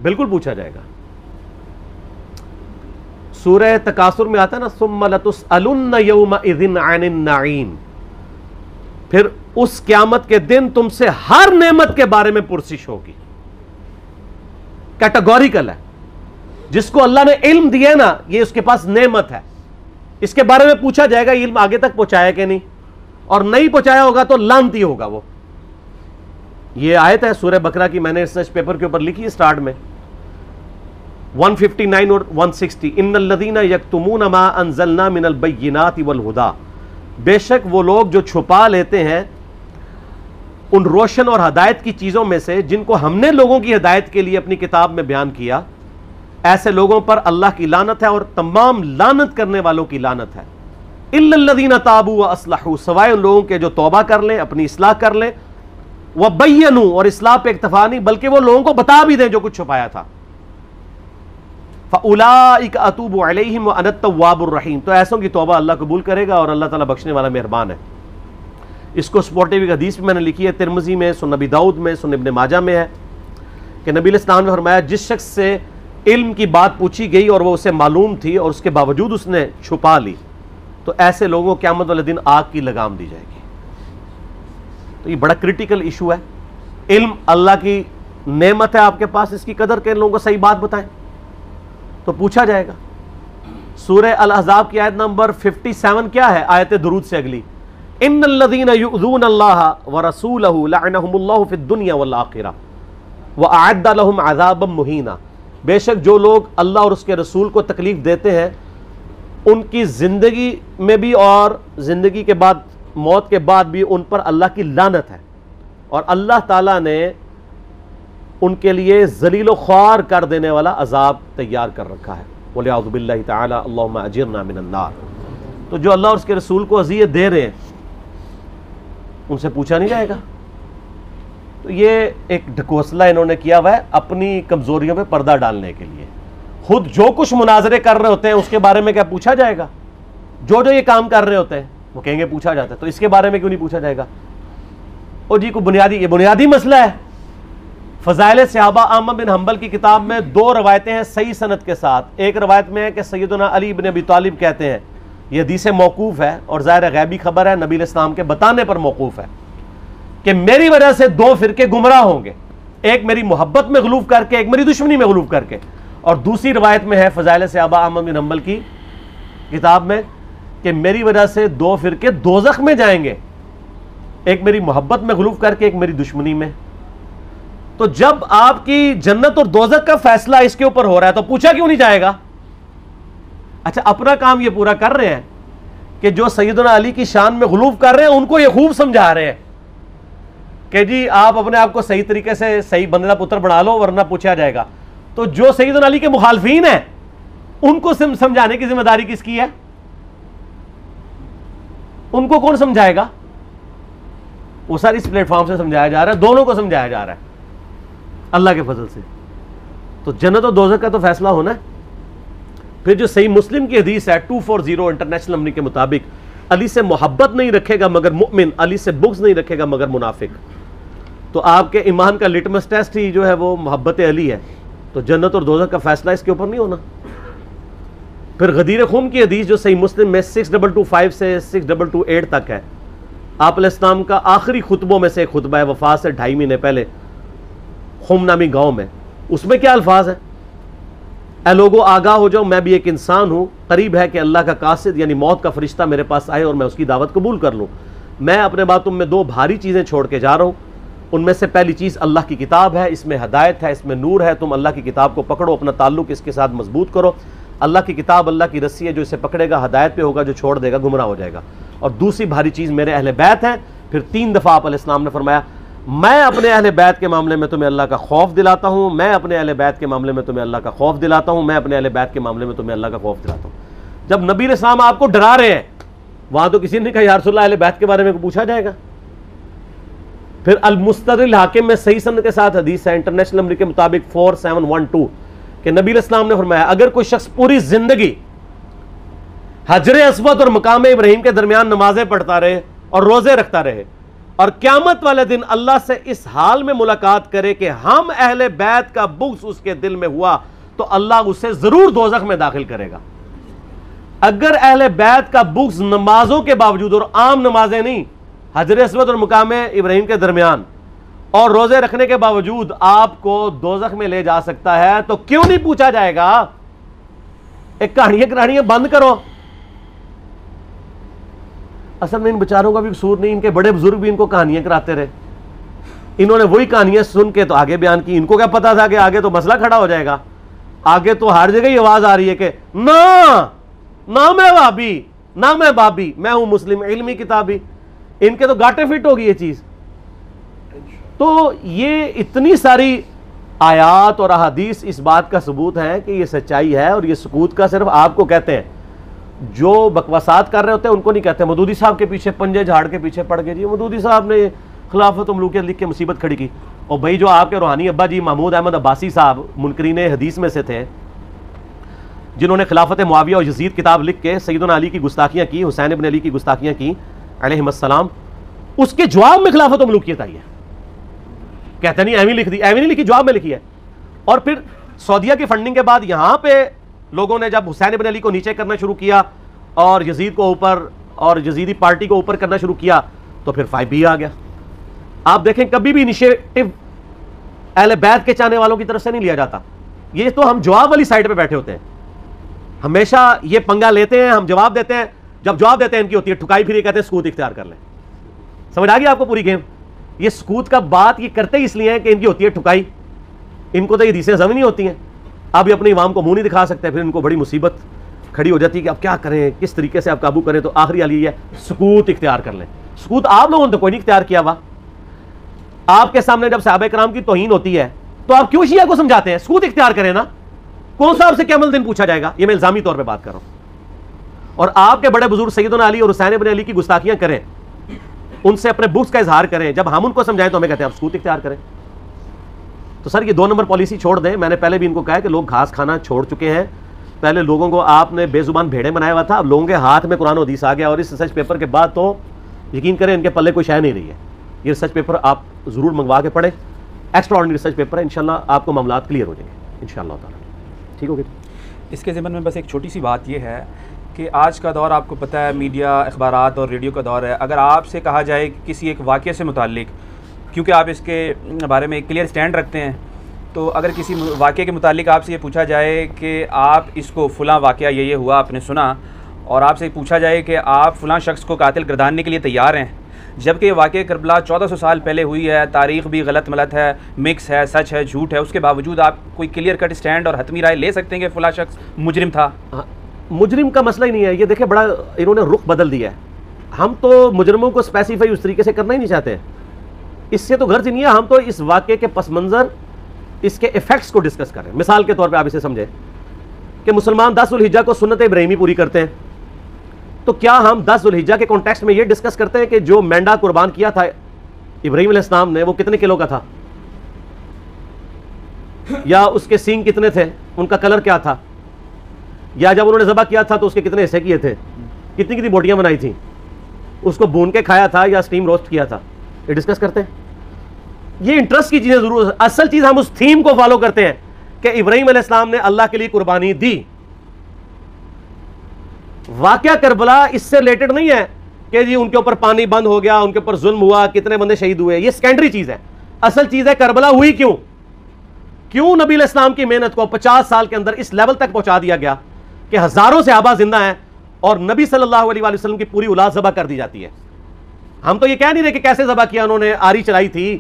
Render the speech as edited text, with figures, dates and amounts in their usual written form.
بالکل پوچھا جائے گا. سورہ تکاثر میں آتا ہے نا ثم لتسألن یومئذ عن النعیم، پھر اس قیامت کے دن تم سے ہر نعمت کے بارے میں پرسش ہوگی. کیٹیگوریکل ہے. جس کو اللہ نے علم دیا نا یہ اس کے پاس نعمت ہے، اس کے بارے میں پوچھا جائے گا علم آگے تک پہنچایا کہ نہیں، اور نہیں پہنچایا ہوگا تو لعنتی ہوگا وہ. یہ آیت ہے سورہ بقرہ کی، میں نے ریسرچ پیپر کے اوپر لکھی ہے سٹارٹ میں 159 اور 160. ان الذین یکتمون ما انزلنا من البینات والہدی، بے شک وہ لوگ جو چھپا لیتے ہیں ان روشن اور ہدایت کی چیزوں میں سے جن کو ہم نے لوگوں کی ہدایت کے لیے اپنی کتاب میں بیان کیا، ایسے لوگوں پر اللہ کی لعنت ہے اور تمام لعنت کرنے والوں کی لعنت ہے. الا الذین تابوا واصلحوا، سوائے ان لوگوں کے جو توبہ کر لیں، اپنی اصلاح کر لیں، وبینوا، اور اصلاح پہ اکتفا نہیں بلکہ وہ لوگوں کو بتا بھی دیں جو کچھ چھپایا تھا. فاولئک اتوب علیہم وانا التواب الرحیم، تو ایسوں کی توبہ اللہ قبول کرے گا اور اللہ تعالیٰ بخشنے والا مہربان ہے. اس کو سپورٹیو ایک حدیث میں نے لکھی ہے ترمذی میں، سنن ابی داؤد میں، سنن ابن ماجہ میں ہے کہ نبی علیہ السلام نے فرمایا جس شخص سے علم کی بات پوچھی گئی اور وہ اسے معلوم تھی اور اس کے باوجود اس نے چھپا لی، تو ایسے لوگوں کو قیامت والے دن آگ کی لگام دی جائے گی. تو یہ بڑا کریٹیکل ایشو ہے. علم اللہ کی نعمت ہے آپ کے پاس، اس کی قدر کے لوگوں کو صحیح بات بتائیں تو پوچھا جائے گا. سورہ الاحزاب کی آیت نمبر 57 کیا ہے؟ آیت درود سے اگلی، ان الذین یؤذون اللہ ورسولہ لعنہم اللہ فی الدنیا والآخرہ واعد لہم عذابا مہینا، بے شک جو لوگ اللہ اور اس کے رسول کو تکلیف دیتے ہیں ان کی زندگی میں بھی اور زندگی کے بعد، موت کے بعد بھی ان پر اللہ کی لعنت ہے، اور اللہ تعالیٰ نے ان کے لیے ذلیل و خوار کر دینے والا عذاب تیار کر رکھا ہے. وَلِعَوْذُ بِاللَّهِ تَعَالَى اللہم اجرنا من النار. تو جو اللہ اور اس کے رسول کو اذیت دے رہے ہیں ان سے پوچھا نہیں جائے گا. تو یہ ایک ڈھکوسلا انہوں نے کیا ہوا ہے اپنی کمزوریوں پہ پردہ ڈالنے کے لیے. خود جو کچھ مناظرے کر رہے ہوتے ہیں اس کے بارے میں کیا پوچھا جائے گا؟ جو یہ کام کر رہے ہوتے ہیں وہ کہیں گے پوچھا جاتا ہے، تو اس کے بارے میں کیوں نہیں پوچھا جائے گا؟ اور جی کو یہ بنیادی مسئلہ ہے. فضائل صحابہ احمد بن حنبل کی کتاب میں 2 روایتیں ہیں صحیح سند کے ساتھ. ایک روایت میں ہے کہ سیدنا علی بن ابی طالب کہتے ہیں، یہ حدیث موقوف ہے اور ظاہر غیبی خبر ہے، نبی علیہ السلام کے بتانے پر موقوف ہے، کہ میری وجہ سے 2 فرقے گمراہ ہوں گے، ایک میری محبت میں غلوف کر کے، ایک میری دشمنی میں غلوف کر کے. اور دوسری روایت میں ہے فضائل صحابہ احمد بن حنبل کی کتاب میں کہ میری وجہ سے 2 فرقے دوزخ میں جائیں گے، ایک میری محبت میں غلوف کر کے، ایک میری دشمنی میں. تو جب آپ کی جنت اور دوزخ کا فیصلہ اس کے اوپر ہو رہا ہے تو پوچھا کیوں نہیں جائے گا؟ اچھا اپنا کام یہ پورا کر رہے ہیں کہ جو سیدنا علی کی شان میں غلوف کر رہے ہیں ان کو یہ خوب سمجھا رہے ہیں کہ جی آپ اپنے آپ کو صحیح طریقے سے صحیح بندے کا پتر بنا لو ورنہ پوچھا جائے گا. تو جو سیدنا علی کے مخالفین ہیں ان کو سمجھانے کی ذمہ داری کس کی ہے؟ ان کو کون سمجھائے گا؟ وہ ساری اس پلیٹ فارم سے سمجھایا جا رہا ہے، دونوں کو سمجھایا جا رہا ہے اللہ کے فضل سے. تو جنت اور دوزخ کا تو فیصلہ ہونا ہے. پھر جو صحیح مسلم کی حدیث ہے 240 انٹرنیشنل نمبر کے مطابق، علی سے محبت نہیں رکھے گا مگر مؤمن، علی سے بغض نہیں رکھے گا مگر منافق. تو آپ کے ایمان کا لٹمس ٹیسٹ ہی جو ہے وہ محبت علی ہے. تو جنت اور دوزخ کا فیصلہ اس کے اوپر نہیں ہونا. پھر غدیر خون کی حدیث جو صحیح مسلم میں 6225 سے 6228 تک ہے، آپ علیہ السلام کا آخری خطبوں میں سے ایک خطبہ ہے وفات سے 2.5 مہینے پہلے خم نامی گاؤں میں. اس میں کیا الفاظ ہیں؟ اے لوگو آگاہ ہو جاؤ، میں بھی ایک انسان ہوں، قریب ہے کہ اللہ کا قاصد یعنی موت کا فرشتہ میرے پاس آئے اور میں اس کی دعوت قبول کر لوں. میں اپنے بعد تم میں 2 بھاری چیزیں چھوڑ کے جا رہا ہوں. ان میں سے پہلی چیز اللہ کی کتاب ہے، اس میں ہدایت ہے، اس میں نور ہے. تم اللہ کی کتاب کو پکڑو، اپنا تعلق اس کے ساتھ مضبوط کرو. اللہ کی کتاب اللہ کی رسی ہے، جو اسے پکڑے گا ہدایت پہ ہوگا، جو چھوڑ دے گا گمراہ ہو جائے گا. اور دوسری بھاری چیز میرے اہل بیت ہیں. پھر 3 دفعہ آپ علیہ السلام نے فرمایا میں اپنے اہل بیت کے معاملے میں تمہیں اللہ کا خوف دلاتا ہوں، میں اپنے اہل بیت کے معاملے میں تمہیں اللہ کا خوف دلاتا ہوں، میں اپنے اہل بیت کے معاملے میں تمہیں اللہ کا خوف دلاتا ہوں. جب نبی علیہ السلام آپ کو ڈرا رہے ہیں وہاں تو کسی نے کہا یا رسول اللہ اہل بیت کے بارے میں پوچھا جائے گا؟ پھر المستدرک حاکم میں صحیح سند کے ساتھ حدیث ہے انٹرنیشنل نمبر کے مطابق 4712 کہ نبی علیہ السلام نے فرمایا اگر کوئی شخص پوری زندگی حجر اسود اور مقام ابراہیم کے درمیان نمازیں پڑھتا رہے اور روزے رکھتا رہے اور قیامت والے دن اللہ سے اس حال میں ملاقات کرے کہ ہم اہل بیت کا بغض اس کے دل میں ہوا تو اللہ اسے ضرور دوزخ میں داخل کرے گا. اگر اہل بیت کا بغض نمازوں کے باوجود، اور عام نمازیں نہیں، حجر اسود اور مقام ابراہیم کے درمیان، اور روزے رکھنے کے باوجود آپ کو دوزخ میں لے جا سکتا ہے، تو کیوں نہیں پوچھا جائے گا؟ ایک کہانیاں بند کرو. اصل میں ان بیچاروں کا بھی قصور نہیں، ان کے بڑے بزرگ بھی ان کو کہانیاں کراتے رہے. انہوں نے وہی کہانیاں سن کے تو آگے بیان کی. ان کو کیا پتا تھا کہ آگے تو مسئلہ کھڑا ہو جائے گا. آگے تو ہر جگہ ہی آواز آ رہی ہے کہ نہ میں وہابی، نہ میں بابی، میں ہوں مسلم علمی کتابی. ان کے تو گاٹے فٹ ہوگی یہ چیز. تو یہ اتنی ساری آیات اور احادیث اس بات کا ثبوت ہے کہ یہ سچائی ہے. اور یہ سکوت کا صرف آپ کو کہتے ہیں، جو بکواسات کر رہے ہوتے ہیں ان کو نہیں کہتے. مودودی صاحب کے پیچھے پنجے جھاڑ کے پیچھے پڑ گئے، جی مودودی صاحب نے خلافت و ملوکیت لکھ کے مصیبت کھڑی کی. اور بھائی جو آپ کے روحانی ابا جی محمود احمد عباسی صاحب منکرین حدیث میں سے تھے، جنہوں نے خلافت معاویہ اور یزید کتاب لکھ کے سیدنا علی کی گستاخیاں کی، حسین ابن علی کی گستاخیاں کی علیہم السلام، اس کے جواب میں خلافت و ملوکیت آئی ہے. کہتے نہیں ایویں لکھ دی، ایویں نہیں لکھی، جواب میں لکھی ہے. اور پھر سعودیہ کی فنڈنگ کے بعد یہاں پہ لوگوں نے جب حسین ابن علی کو نیچے کرنا شروع کیا اور یزید کو اوپر اور یزیدی پارٹی کو اوپر کرنا شروع کیا تو پھر 5B آ گیا. آپ دیکھیں کبھی بھی انیشیٹو اہل بیت کے چاہنے والوں کی طرف سے نہیں لیا جاتا. یہ تو ہم جواب والی سائڈ پہ بیٹھے ہوتے ہیں، ہمیشہ یہ پنگا لیتے ہیں، ہم جواب دیتے ہیں. جب جواب دیتے ہیں ان کی ہوتی ہے ٹھکائی، پھر یہ کہتے ہیں سکوت اختیار کر لیں. سمجھ آ گئی آپ کو پوری گیم؟ یہ سکوت کا بات یہ کرتے ہی اس لیے ہیں کہ ان کی ہوتی ہے ٹھکائی. ان کو تو یہ حدیثیں زمین نہیں ہوتی ہیں. اب یہ اپنے عوام کو منہ نہیں دکھا سکتے، پھر ان کو بڑی مصیبت کھڑی ہو جاتی ہے کہ اب کیا کریں، کس طریقے سے آپ قابو کریں. تو آخری حال یہ ہے سکوت اختیار کر لیں. سکوت آپ لوگوں نے تو کوئی نہیں اختیار کیا ہوا. آپ کے سامنے جب صحابہ کرام کی توہین ہوتی ہے تو آپ کیوں شیعہ کو سمجھاتے ہیں؟ سکوت اختیار کریں نا. کون سا آپ سے قیامت دن پوچھا جائے گا؟ یہ میں الزامی طور پہ بات کر رہا ہوں. اور آپ کے بڑے بزرگ سیدنا علی اور حسین ابن علی کی گستاخیاں کریں، ان سے اپنے بغض کا اظہار کریں. جب ہم ان کو سمجھائیں تو ہمیں کہتے ہیں آپ سکوت اختیار کریں. تو سر یہ 2 نمبر پالیسی چھوڑ دیں. میں نے پہلے بھی ان کو کہا ہے کہ لوگ گھاس کھانا چھوڑ چکے ہیں. پہلے لوگوں کو آپ نے بے زبان بھیڑے بنایا ہوا تھا، اب لوگوں کے ہاتھ میں قرآن و حدیث آ گیا. اور اس ریسرچ پیپر کے بعد تو یقین کریں ان کے پلے کوئی شے نہیں رہی ہے. یہ ریسرچ پیپر آپ ضرور منگوا کے پڑھیں. ایکسٹرا آرڈنری ریسرچ پیپر ہے، انشاءاللہ آپ کو معاملات کلیئر ہو جائیں گے انشاءاللہ تعالیٰ. ٹھیک ہو گیا؟ اس کے ضمن میں بس ایک چھوٹی سی بات یہ ہے کہ آج کا دور آپ کو پتہ ہے میڈیا، اخبارات اور ریڈیو کا دور ہے. اگر آپ سے کہا جائے کسی ایک واقعے سے متعلق، کیونکہ آپ اس کے بارے میں ایک کلیئر سٹینڈ رکھتے ہیں، تو اگر کسی واقعے کے متعلق آپ سے یہ پوچھا جائے کہ آپ اس کو فلاں واقعہ یہ ہوا آپ نے سنا، اور آپ سے پوچھا جائے کہ آپ فلاں شخص کو قاتل گرداننے کے لیے تیار ہیں، جبکہ یہ واقعہ کربلا 1400 سال پہلے ہوئی ہے، تاریخ بھی غلط ملت ہے، مکس ہے، سچ ہے، جھوٹ ہے، اس کے باوجود آپ کوئی کلیئر کٹ سٹینڈ اور حتمی رائے لے سکتے ہیں کہ فلاں شخص مجرم تھا؟ مجرم کا مسئلہ ہی نہیں ہے. یہ دیکھیں بڑا انہوں نے رخ بدل دیا ہے. ہم تو مجرموں کو اسپیسیفائی اس طریقے سے کرنا ہی نہیں چاہتے. اس سے تو غرض نہیں ہے. ہم تو اس واقعے کے پس منظر، اس کے ایفیکٹس کو ڈسکس کریں. مثال کے طور پہ آپ اسے سمجھیں کہ مسلمان 10 ذوالحجہ کو سنت ابراہیمی پوری کرتے ہیں، تو کیا ہم 10 ذوالحجہ کے کانٹیکسٹ میں یہ ڈسکس کرتے ہیں کہ جو مینڈا قربان کیا تھا ابراہیم علیہ السلام نے وہ کتنے کلو کا تھا، یا اس کے سینگ کتنے تھے، ان کا کلر کیا تھا، یا جب انہوں نے ذبح کیا تھا تو اس کے کتنے حصے کیے تھے، کتنی بوٹیاں بنائی تھیں، اس کو بھون کے کھایا تھا یا اسٹیم روسٹ کیا تھا؟ یہ ڈسکس کرتے ہیں. یہ انٹرسٹ کی چیزیں ضرور. اصل چیز ہم اس تھیم کو فالو کرتے ہیں کہ ابراہیم علیہ السلام نے اللہ کے لیے قربانی دی. واقعہ کربلا اس سے ریلیٹڈ نہیں ہے کہ جی ان کے اوپر پانی بند ہو گیا، ان کے اوپر ظلم ہوا، کتنے بندے شہید ہوئے. یہ سیکنڈری چیز ہے. اصل چیز ہے کربلا ہوئی کیوں نبی علیہ السلام کی محنت کو 50 سال کے اندر اس لیول تک پہنچا دیا گیا کہ ہزاروں صحابہ زندہ ہیں اور نبی صلی اللہ علیہ وسلم کی پوری اولاد ذبح کر دی جاتی ہے. ہم تو یہ کہہ نہیں رہے کہ کیسے ذبح کیا انہوں نے، آری چلائی تھی